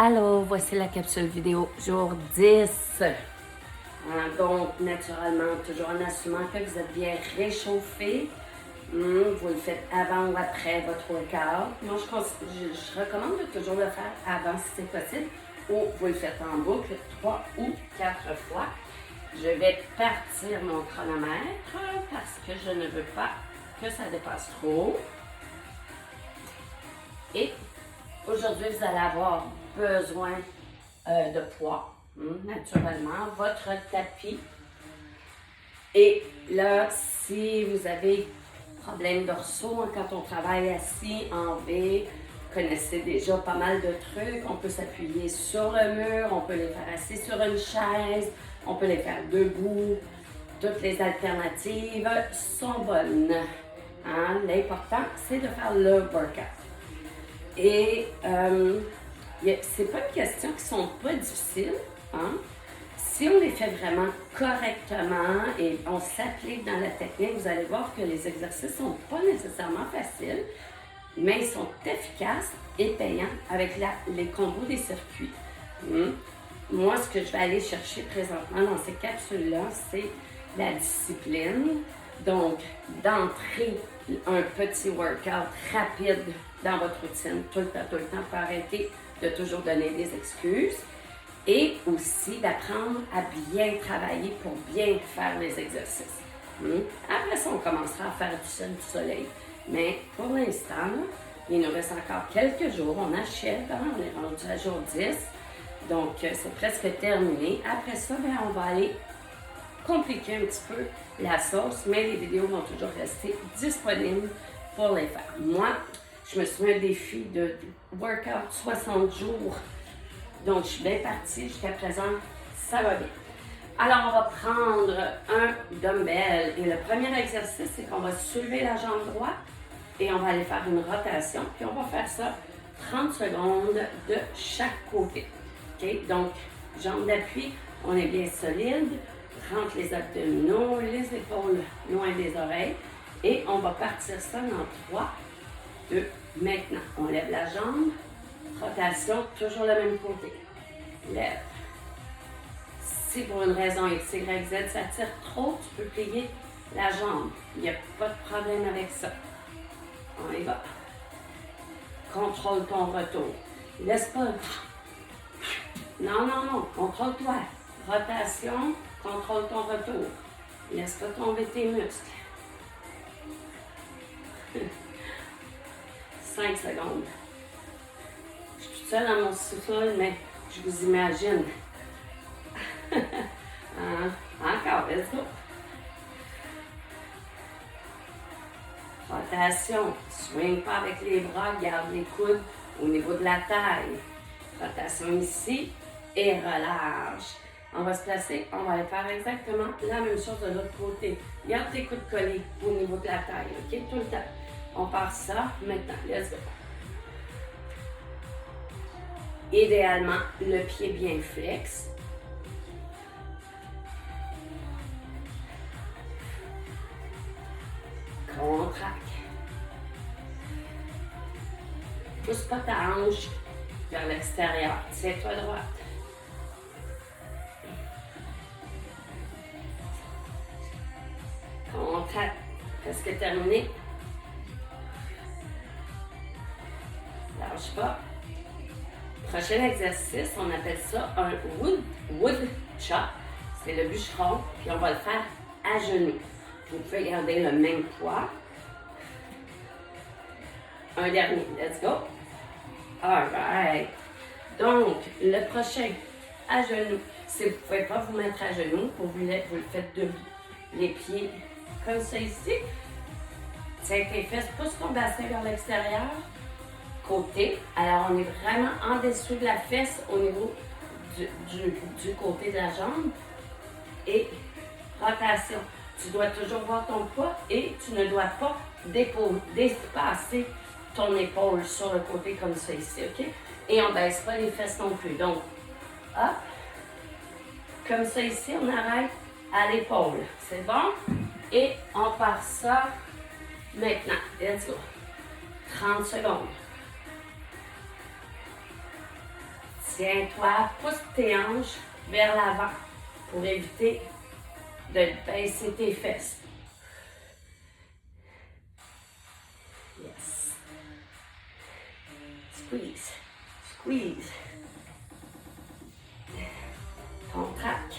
Allô, voici la capsule vidéo jour 10. Donc, naturellement, toujours en assumant que vous êtes bien réchauffé. Vous le faites avant ou après votre workout. Moi, je recommande de toujours le faire avant si c'est possible, ou vous le faites en boucle 3 ou 4 fois. Je vais partir mon chronomètre parce que je ne veux pas que ça dépasse trop. Et aujourd'hui, vous allez avoir besoin de poids, naturellement, votre tapis. Et là, si vous avez problème dorsaux, quand on travaille assis en V, vous connaissez déjà pas mal de trucs. On peut s'appuyer sur le mur, on peut les faire assis sur une chaise, on peut les faire debout. Toutes les alternatives sont bonnes. L'important, c'est de faire le workout. Et c'est pas une question qui sont pas difficiles. Si on les fait vraiment correctement et on s'applique dans la technique, vous allez voir que les exercices sont pas nécessairement faciles, mais ils sont efficaces et payants avec les combos des circuits. Moi, ce que je vais aller chercher présentement dans ces capsules-là, c'est la discipline. Donc, d'entrer un petit workout rapide dans votre routine, tout le temps, pour arrêter de toujours donner des excuses. Et aussi d'apprendre à bien travailler pour bien faire les exercices. Après ça, on commencera à faire du soleil. Mais pour l'instant, il nous reste encore quelques jours. On achève, on est rendu à jour 10. Donc, c'est presque terminé. Après ça, on va aller compliquer un petit peu la sauce, mais les vidéos vont toujours rester disponibles pour les faire. Moi, je me suis mis un défi de workout 60 jours. Donc, je suis bien partie. Jusqu'à présent, ça va bien. Alors, on va prendre un dumbbell. Et le premier exercice, c'est qu'on va soulever la jambe droite et on va aller faire une rotation. Puis, on va faire ça 30 secondes de chaque côté. OK? Donc, jambe d'appui, on est bien solide. Rentre les abdominaux, les épaules loin des oreilles. Et on va partir ça dans 3, 2, maintenant. On lève la jambe. Rotation, toujours le même côté. Lève. Si pour une raison X, Y, Z, ça tire trop, tu peux plier la jambe. Il n'y a pas de problème avec ça. On y va. Contrôle ton retour. Laisse pas. Non. Contrôle-toi. Rotation, contrôle ton retour. Laisse pas tomber tes muscles. 5 secondes. Je suis toute seule dans mon sous-sol, mais je vous imagine. Encore, let's go. Rotation. Swing pas avec les bras, garde les coudes au niveau de la taille. Rotation ici et relâche. On va se placer, on va aller faire exactement la même chose de l'autre côté. Garde tes coudes collés au niveau de la taille, ok? Tout le temps. On part ça maintenant. Let's go. Idéalement, le pied bien flex. Contracte. Pousse pas ta hanche vers l'extérieur. Tiens-toi droite. Contracte. Presque terminé. Lâche pas. Prochain exercice, on appelle ça un wood chop. C'est le bûcheron, puis on va le faire à genoux. Vous pouvez garder le même poids. Un dernier, let's go. Alright. Donc, le prochain, à genoux. Si vous ne pouvez pas vous mettre à genoux, vous le faites debout. Les pieds comme ça ici. Tiens tes fesses, pousse ton bassin vers l'extérieur. Côté. Alors, on est vraiment en dessous de la fesse au niveau du côté de la jambe. Et rotation. Tu dois toujours voir ton poids et tu ne dois pas dépasser ton épaule sur le côté comme ça ici, OK? Et on ne baisse pas les fesses non plus. Donc, hop. Comme ça ici, on arrête à l'épaule. C'est bon? Et on part ça maintenant. Let's go. 30 secondes. Tiens-toi, pousse tes hanches vers l'avant pour éviter de baisser tes fesses. Yes. Squeeze, squeeze. Contracte.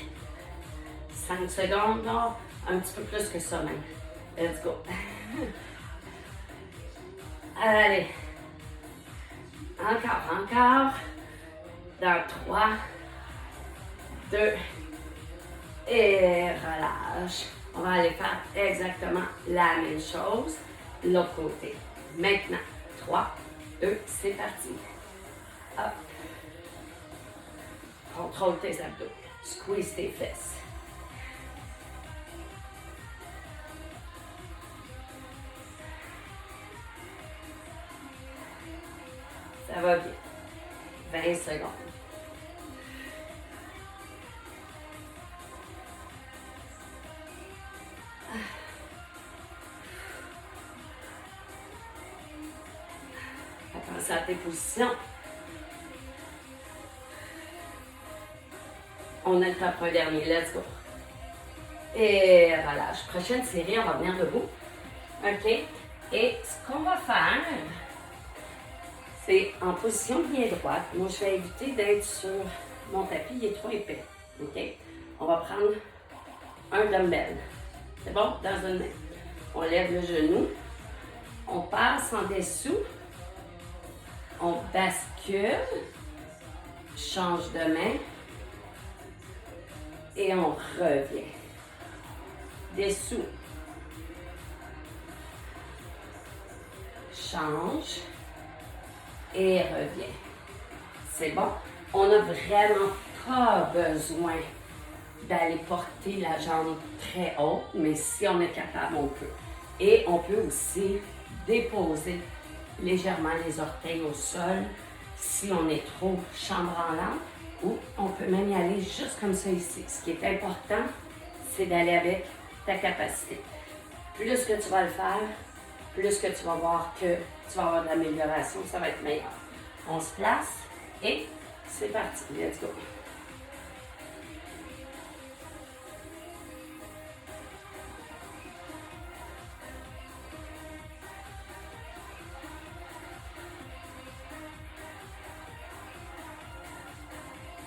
5 secondes, non, un petit peu plus que ça même. Let's go. Allez. Encore, encore. Dans 3, 2, et relâche. On va aller faire exactement la même chose de l'autre côté. Maintenant, 3, 2, c'est parti. Hop. Contrôle tes abdos. Squeeze tes fesses. Ça va bien. 20 secondes. Pense à tes positions. On a le temps pour un dernier. Let's go. Et relâche. Prochaine série, on va venir debout. OK? Et ce qu'on va faire, c'est en position bien droite. Moi, je vais éviter d'être sur mon tapis. Il est trop épais. OK? On va prendre un dumbbell. C'est bon? Dans une main. On lève le genou. On passe en dessous. On bascule. Change de main. Et on revient. Dessous. Change. Et revient. C'est bon? On n'a vraiment pas besoin d'aller porter la jambe très haute, mais si on est capable, on peut. Et on peut aussi déposer légèrement les orteils au sol si on est trop chambranlant, ou on peut même y aller juste comme ça ici. Ce qui est important, c'est d'aller avec ta capacité. Plus que tu vas le faire, plus que tu vas voir que tu vas avoir de l'amélioration, ça va être meilleur. On se place et c'est parti. Let's go.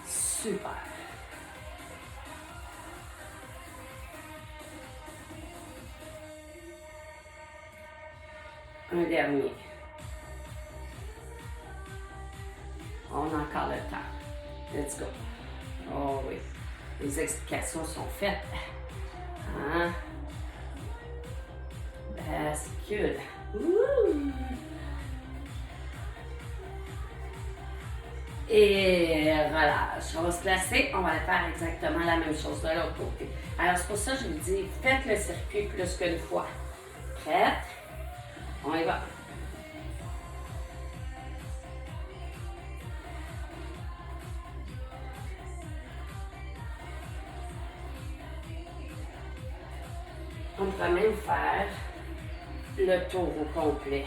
Super. Un dernier. On a encore le temps. Let's go. Oh oui. Les explications sont faites. Hein? Bascule. Ouh. Et relâche. On va se placer. On va faire exactement la même chose de l'autre côté. Alors, c'est pour ça que je vous dis, faites le circuit plus qu'une fois. Prête? On y va. On pourrait même faire le tour au complet.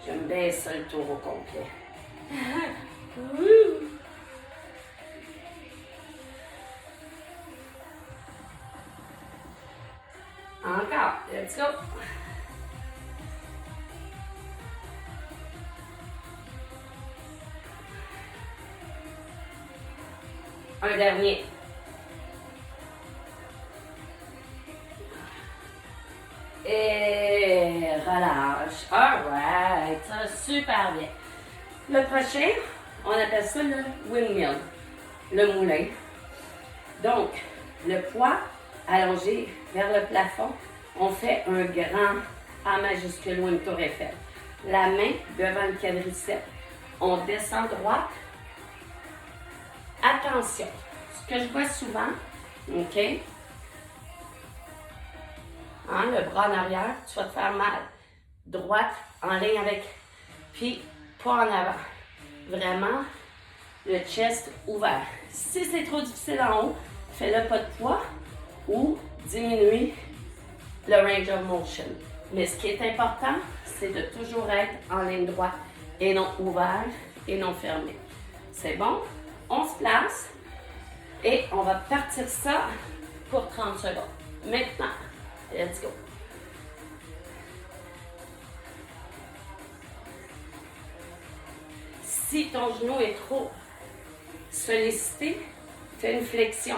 J'aime bien ça, le tour au complet. Encore, let's go. Un dernier. Et relâche. Alright, ça va super bien. Le prochain, on appelle ça le windmill, le moulin. Donc, le poids allongé vers le plafond, on fait un grand A majuscule ou une tour Eiffel. La main devant le quadriceps. On descend droite. Attention, ce que je vois souvent, OK? Hein, le bras en arrière, tu vas te faire mal. Droite, en ligne avec, puis pas en avant. Vraiment, le chest ouvert. Si c'est trop difficile en haut, fais-le pas de poids ou diminue le range of motion. Mais ce qui est important, c'est de toujours être en ligne droite et non ouvert et non fermé. C'est bon? On se place et on va partir ça pour 30 secondes. Maintenant, let's go. Si ton genou est trop sollicité, fais une flexion.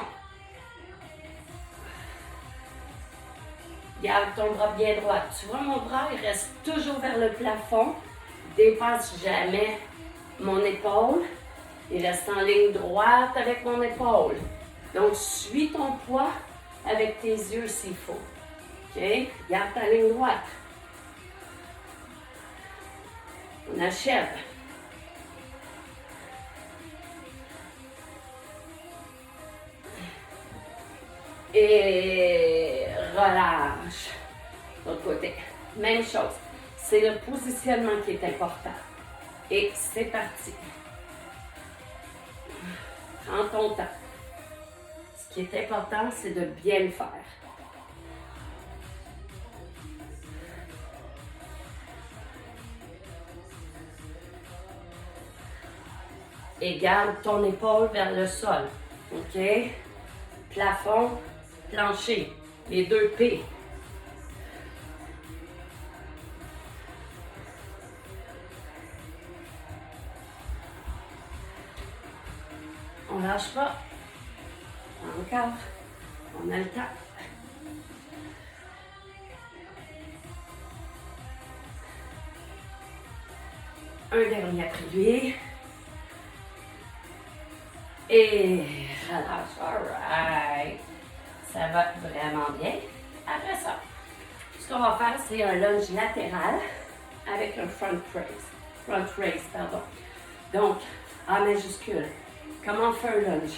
Garde ton bras bien droit. Tu vois, mon bras, il reste toujours vers le plafond. Dépasse jamais mon épaule. Il reste en ligne droite avec mon épaule. Donc, suis ton poids avec tes yeux s'il faut. OK? Garde ta ligne droite. On achève. Et relâche. L'autre côté. Même chose. C'est le positionnement qui est important. Et c'est parti. Prends ton temps. Ce qui est important, c'est de bien le faire. Et garde ton épaule vers le sol. OK? Plafond, plancher. Les deux P. On lâche pas. Encore. On a le temps. Un dernier appuyé. Et relâche. Alright. Ça va vraiment bien. Après ça, ce qu'on va faire, c'est un lunge latéral avec un front raise. Front raise, pardon. Donc, A majuscule. Comment on fait un lunge?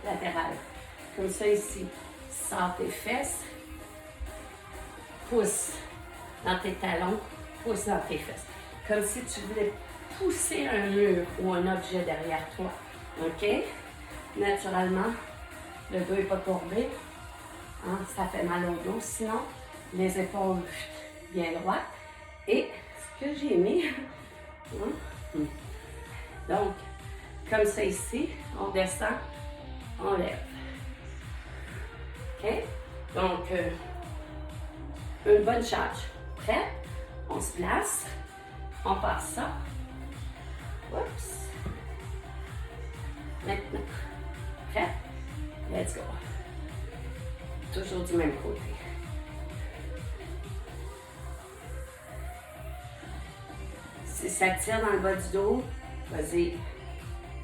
Latéral. Comme ça ici. Sors tes fesses. Pousse dans tes talons. Pousse dans tes fesses. Comme si tu voulais pousser un mur ou un objet derrière toi. OK? Naturellement, le dos n'est pas courbé. Hein? Ça fait mal au dos. Sinon, les épaules bien droites. Et ce que j'ai mis, donc, comme ça ici, on descend, on lève. OK? Donc, une bonne charge. Prêt? On se place. On passe ça. Oups. Maintenant. Prêt? Let's go. Toujours du même côté. Si ça tire dans le bas du dos, vas-y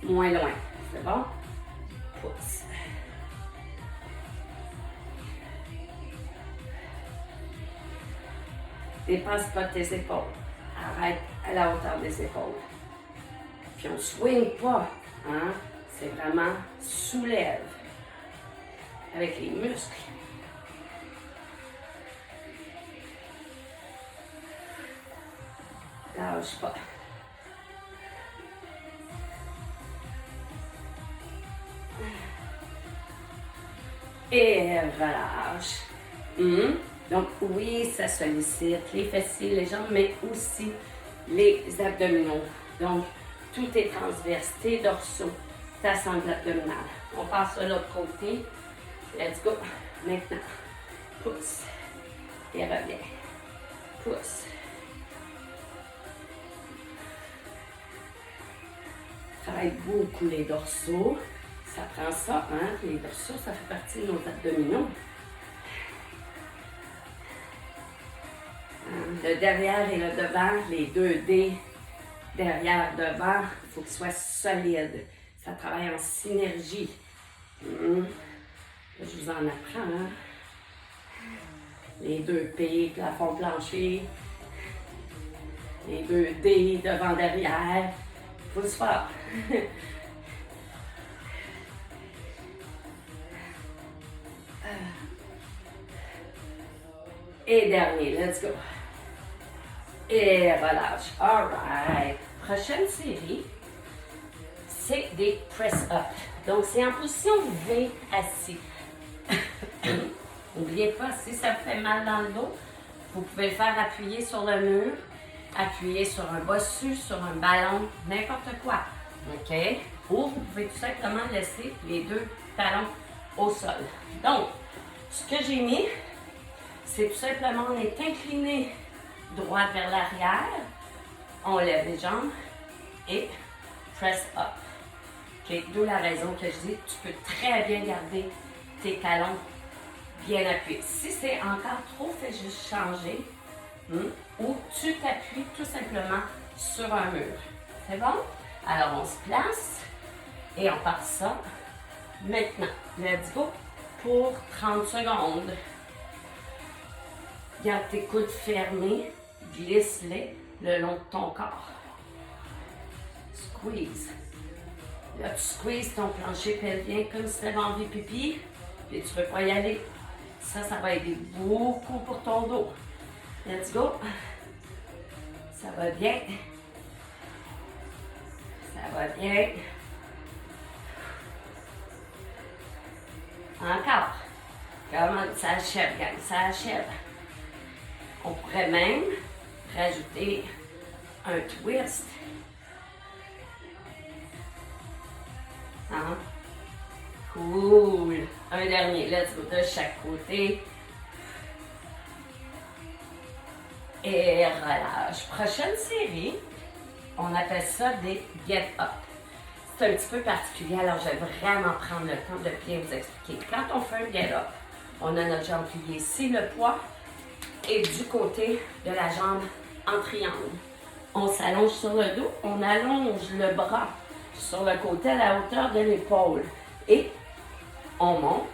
moins loin. C'est bon? Pousse. Dépasse pas tes épaules. Arrête à la hauteur des épaules. Puis on ne swing pas. Hein? C'est vraiment soulève avec les muscles. Lâche pas. Et relâche. Donc oui, ça sollicite les fessiers, les jambes, mais aussi les abdominaux. Donc, tout est transverse, tes dorsaux, ta sangle abdominale. On passe de l'autre côté. Let's go. Maintenant, pousse. Et reviens. Pousse. Travaille beaucoup les dorsaux. Ça prend ça, hein? Les dorsaux, ça fait partie de nos abdominaux. Le derrière et le devant, les 2D, derrière, devant, il faut que ce soit solide. Ça travaille en synergie. Je vous en apprends. Hein? Les 2P, plafond plancher. Les 2D, devant, derrière. Il faut le faire. Et dernier, let's go. Et relâche. All right. Prochaine série, c'est des press-up. Donc, c'est en position V assis. N'oubliez pas, si ça vous fait mal dans le dos, Vous pouvez le faire appuyer sur le mur, appuyer sur un bossu, sur un ballon, n'importe quoi. OK? Ou vous pouvez tout simplement laisser les deux talons au sol. Donc, ce que j'ai mis, c'est tout simplement, on est incliné droit vers l'arrière, on lève les jambes et press up. OK? D'où la raison que je dis, tu peux très bien garder tes talons bien appuyés. Si c'est encore trop, fais juste changer. Ou tu t'appuies tout simplement sur un mur. C'est bon? Alors, on se place et on part ça maintenant. Let's go pour 30 secondes. Garde tes coudes fermés, glisse-les le long de ton corps. Squeeze. Là, tu squeezes ton plancher pelvien comme si tu avais envie de pipi, et tu ne peux pas y aller. Ça va aider beaucoup pour ton dos. Let's go. Ça va bien. Ça va bien. Encore. Comment ça achève, gang? Ça achève. On pourrait même rajouter un twist. Hein? Cool. Un dernier. Let's go de chaque côté. Et relâche. Prochaine série, on appelle ça des get up. C'est un petit peu particulier, alors je vais vraiment prendre le temps de bien vous expliquer. Quand on fait un get up, on a notre jambe pliée ici, le poids est du côté de la jambe en triangle. On s'allonge sur le dos, on allonge le bras sur le côté à la hauteur de l'épaule. Et on monte,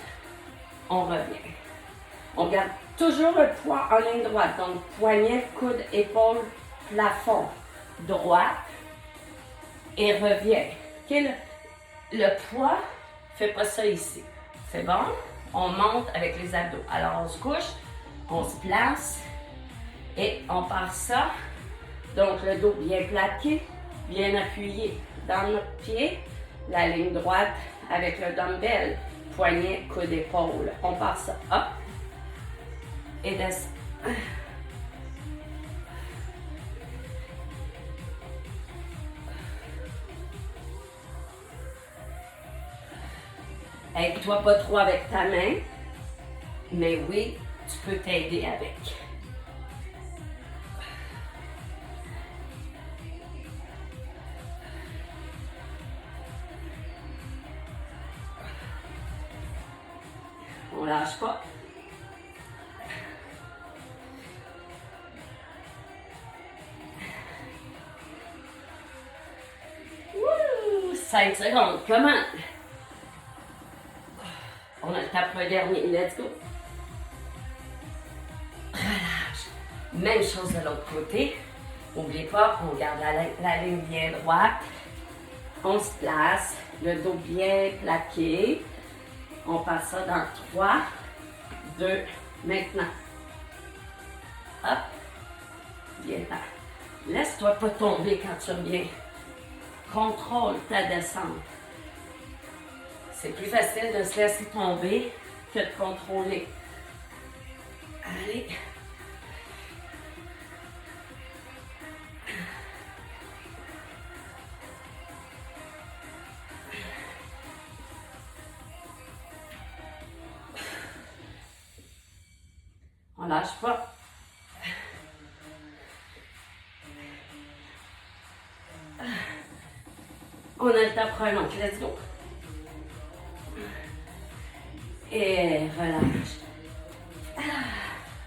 on revient. On garde toujours le poids en ligne droite. Donc, poignet, coude, épaule, plafond. Droite et revient. Okay, le poids, fais pas ça ici. C'est bon? On monte avec les abdos. Alors, on se couche, on se place et on part ça. Donc, le dos bien plaqué, bien appuyé dans notre pied. La ligne droite avec le dumbbell. Poignet, coude, épaule. On part ça. Hop. Et descend. Aide-toi pas trop avec ta main, mais oui, tu peux t'aider avec. On lâche pas. Wouh! 5 secondes, comment? On a le temps pour un dernier, let's go. Relâche. Même chose de l'autre côté. N'oubliez pas, on garde la ligne bien droite. On se place, le dos bien plaqué. On passe ça dans 3, 2, maintenant. Hop. Bien. Laisse-toi pas tomber quand tu reviens. Contrôle ta descente. C'est plus facile de se laisser tomber que de contrôler. Allez. On lâche pas. On a le temps pour un autre. Let's go. Et relâche.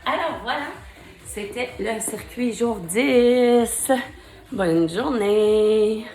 Alors voilà, c'était le circuit jour 10. Bonne journée.